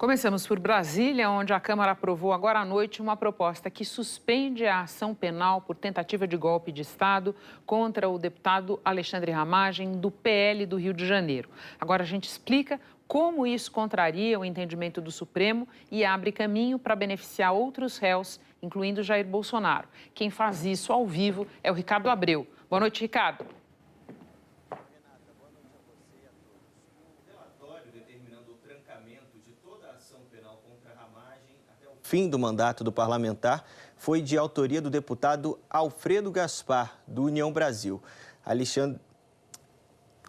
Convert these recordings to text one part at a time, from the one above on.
Começamos por Brasília, onde a Câmara aprovou agora à noite uma proposta que suspende a ação penal por tentativa de golpe de Estado contra o deputado Alexandre Ramagem, do PL do Rio de Janeiro. Agora a gente explica como isso contraria o entendimento do Supremo e abre caminho para beneficiar outros réus, incluindo Jair Bolsonaro. Quem faz isso ao vivo é o Ricardo Abreu. Boa noite, Ricardo. Fim do mandato do parlamentar foi de autoria do deputado Alfredo Gaspar, do União Brasil.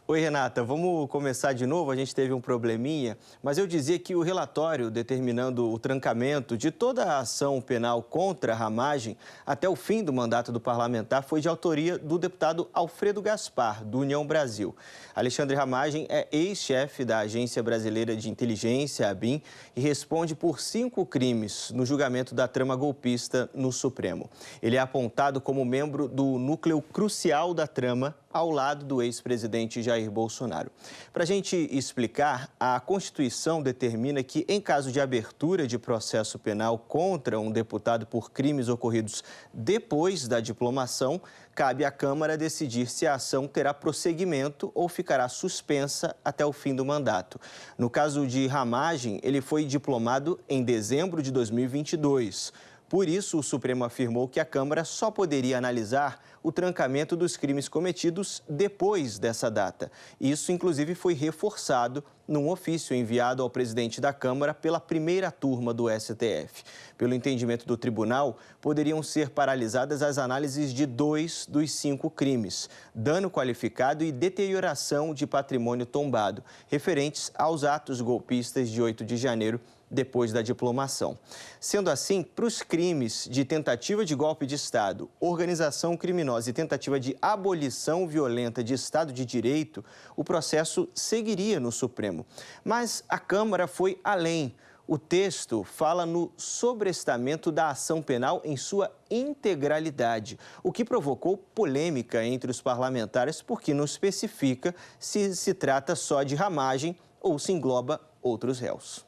Oi, Renata, vamos começar de novo, a gente teve um probleminha, mas eu dizia que o relatório determinando o trancamento de toda a ação penal contra Ramagem até o fim do mandato do parlamentar foi de autoria do deputado Alfredo Gaspar, do União Brasil. Alexandre Ramagem é ex-chefe da Agência Brasileira de Inteligência, ABIN, e responde por 5 crimes no julgamento da trama golpista no Supremo. Ele é apontado como membro do núcleo crucial da trama, ao lado do ex-presidente Jair Bolsonaro. Para a gente explicar, a Constituição determina que, em caso de abertura de processo penal contra um deputado por crimes ocorridos depois da diplomação, cabe à Câmara decidir se a ação terá prosseguimento ou ficará suspensa até o fim do mandato. No caso de Ramagem, ele foi diplomado em dezembro de 2022. Por isso, o Supremo afirmou que a Câmara só poderia analisar o trancamento dos crimes cometidos depois dessa data. Isso, inclusive, foi reforçado num ofício enviado ao presidente da Câmara pela primeira turma do STF. Pelo entendimento do tribunal, poderiam ser paralisadas as análises de 2 dos 5 crimes: dano qualificado e deterioração de patrimônio tombado, referentes aos atos golpistas de 8 de janeiro, depois da diplomação. Sendo assim, para os crimes de tentativa de golpe de Estado, organização criminosa e tentativa de abolição violenta de Estado de Direito, o processo seguiria no Supremo. Mas a Câmara foi além. O texto fala no sobrestamento da ação penal em sua integralidade, o que provocou polêmica entre os parlamentares, porque não especifica se se trata só de Ramagem ou se engloba outros réus.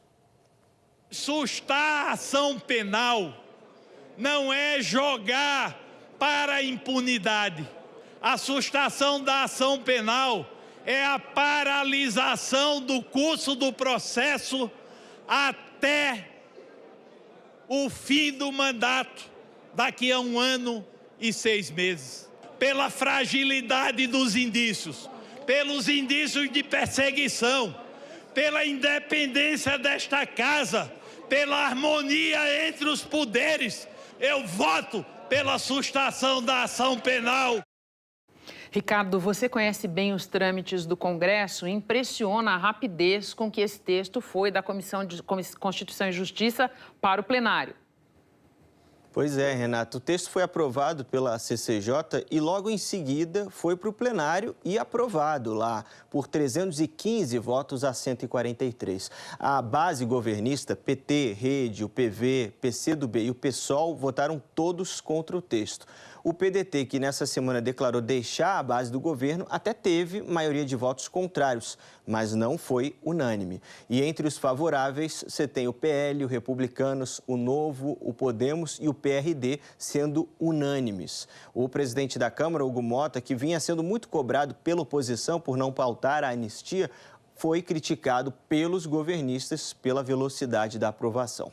Sustar a ação penal não é jogar para a impunidade. A sustação da ação penal é a paralisação do curso do processo até o fim do mandato, daqui a 1 ano e 6 meses. Pela fragilidade dos indícios, pelos indícios de perseguição, pela independência desta casa, pela harmonia entre os poderes, eu voto pela sustação da ação penal. Ricardo, você conhece bem os trâmites do Congresso e impressiona a rapidez com que esse texto foi da Comissão de Constituição e Justiça para o plenário. Pois é, Renato. O texto foi aprovado pela CCJ e logo em seguida foi para o plenário e aprovado lá por 315 votos a 143. A base governista, PT, Rede, o PV, PCdoB e o PSOL votaram todos contra o texto. O PDT, que nessa semana declarou deixar a base do governo, até teve maioria de votos contrários, mas não foi unânime. E entre os favoráveis, você tem o PL, o Republicanos, o Novo, o Podemos e o PRD sendo unânimes. O presidente da Câmara, Hugo Mota, que vinha sendo muito cobrado pela oposição por não pautar a anistia, foi criticado pelos governistas pela velocidade da aprovação.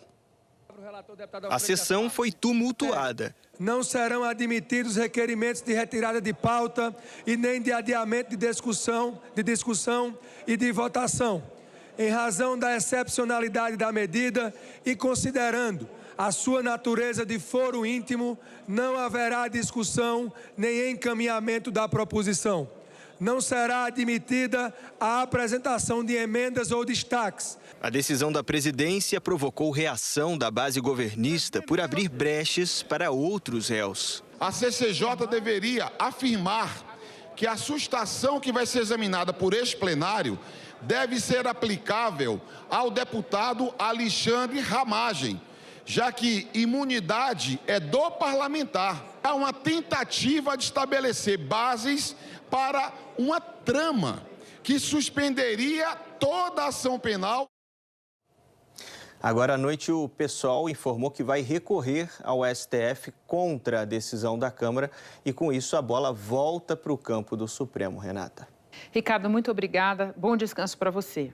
A sessão foi tumultuada. Não serão admitidos requerimentos de retirada de pauta e nem de adiamento de discussão e de votação. Em razão da excepcionalidade da medida e considerando a sua natureza de foro íntimo, não haverá discussão nem encaminhamento da proposição. Não será admitida a apresentação de emendas ou destaques. A decisão da presidência provocou reação da base governista por abrir brechas para outros réus. A CCJ deveria afirmar que a sustação que vai ser examinada por este plenário deve ser aplicável ao deputado Alexandre Ramagem, já que imunidade é do parlamentar. Há uma tentativa de estabelecer bases para uma trama que suspenderia toda a ação penal. Agora à noite, o PSOL informou que vai recorrer ao STF contra a decisão da Câmara e, com isso, a bola volta para o campo do Supremo, Renata. Ricardo, muito obrigada. Bom descanso para você.